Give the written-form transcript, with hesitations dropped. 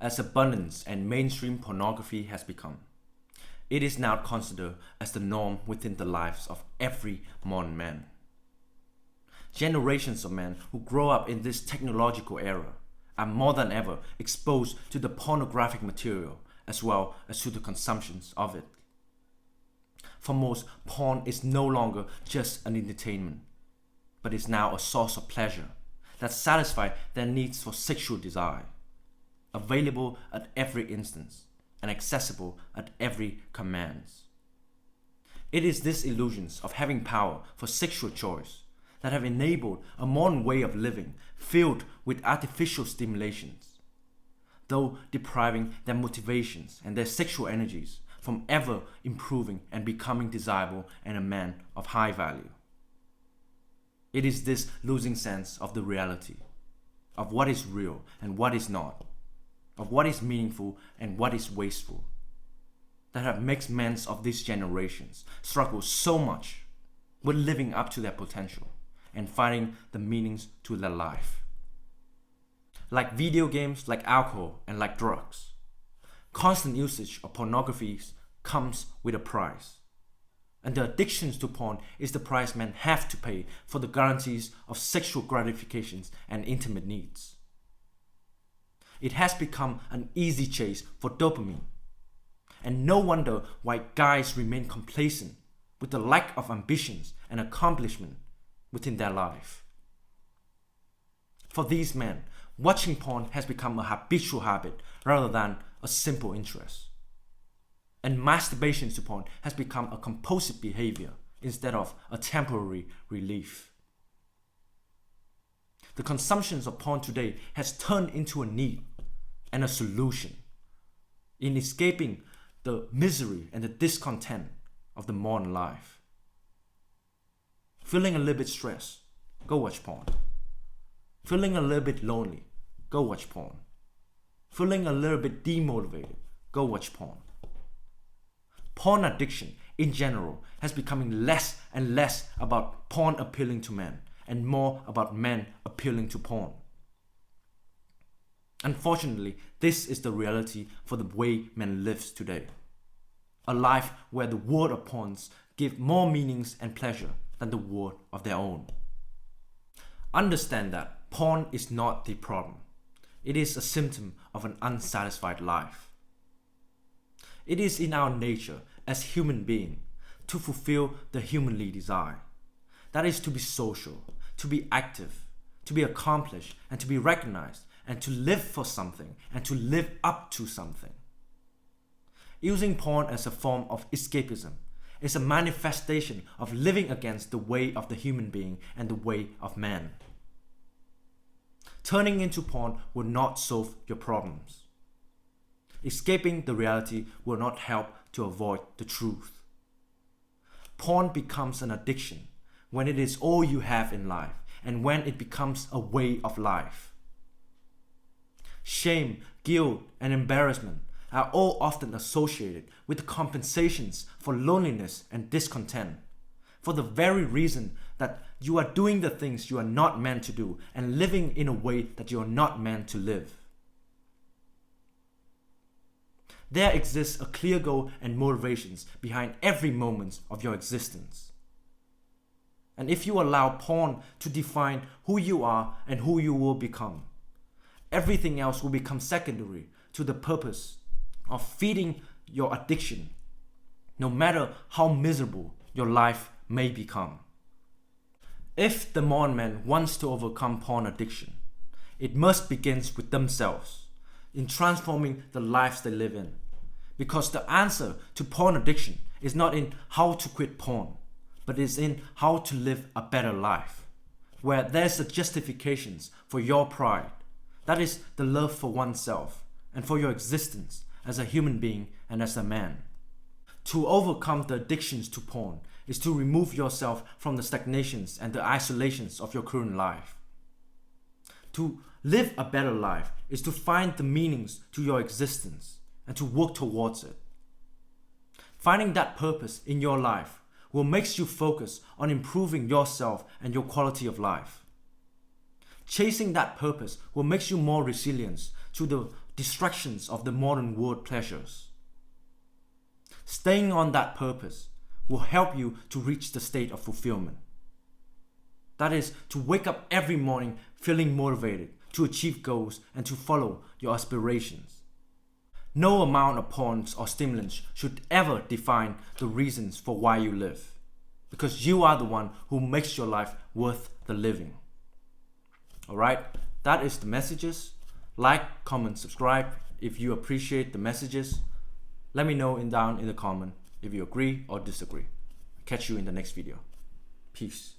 as abundant and mainstream pornography has become, it is now considered as the norm within the lives of every modern man. Generations of men who grow up in this technological era are more than ever exposed to the pornographic material as well as to the consumptions of it. For most, porn is no longer just an entertainment, but is now a source of pleasure that satisfies their needs for sexual desire, available at every instance and accessible at every command. It is these illusions of having power for sexual choice that have enabled a modern way of living filled with artificial stimulations, though depriving their motivations and their sexual energies from ever improving and becoming desirable and a man of high value. It is this losing sense of the reality, of what is real and what is not, of what is meaningful and what is wasteful, that have made men of these generations struggle so much with living up to their potential and finding the meanings to their life. Like video games, like alcohol, and like drugs, constant usage of pornography comes with a price. And the addictions to porn is the price men have to pay for the guarantees of sexual gratifications and intimate needs. It has become an easy chase for dopamine, and no wonder why guys remain complacent with the lack of ambitions and accomplishment within their life. For these men, watching porn has become a habitual habit rather than a simple interest. And masturbation to porn has become a compulsive behavior instead of a temporary relief. The consumption of porn today has turned into a need and a solution in escaping the misery and the discontent of the modern life. Feeling a little bit stressed? Go watch porn. Feeling a little bit lonely? Go watch porn. Feeling a little bit demotivated? Go watch porn. Porn addiction in general has becoming less and less about porn appealing to men and more about men appealing to porn. Unfortunately, this is the reality for the way men live today. A life where the world of porns give more meanings and pleasure than the world of their own. Understand that porn is not the problem. It is a symptom of an unsatisfied life. It is in our nature as human beings to fulfill the humanly desire. That is to be social, to be active, to be accomplished, and to be recognized, and to live for something, and to live up to something. Using porn as a form of escapism is a manifestation of living against the way of the human being and the way of man. Turning into porn will not solve your problems. Escaping the reality will not help to avoid the truth. Porn becomes an addiction when it is all you have in life and when it becomes a way of life. Shame, guilt, and embarrassment are all often associated with compensations for loneliness and discontent, for the very reason that you are doing the things you are not meant to do and living in a way that you are not meant to live. There exists a clear goal and motivations behind every moment of your existence. And if you allow porn to define who you are and who you will become, everything else will become secondary to the purpose of feeding your addiction, no matter how miserable your life may become. If the modern man wants to overcome porn addiction, it must begin with themselves in transforming the lives they live in. Because the answer to porn addiction is not in how to quit porn, but is in how to live a better life, where there's a justifications for your pride, that is the love for oneself and for your existence as a human being and as a man. To overcome the addictions to porn is to remove yourself from the stagnations and the isolations of your current life. To live a better life is to find the meanings to your existence and to work towards it. Finding that purpose in your life will make you focus on improving yourself and your quality of life. Chasing that purpose will make you more resilient to the distractions of the modern world pleasures. Staying on that purpose will help you to reach the state of fulfillment. That is, to wake up every morning feeling motivated to achieve goals and to follow your aspirations. No amount of porn or stimulants should ever define the reasons for why you live, because you are the one who makes your life worth the living. Alright, that is the messages. Like, comment, subscribe if you appreciate the messages. Let me know down in the comment if you agree or disagree. Catch you in the next video. Peace.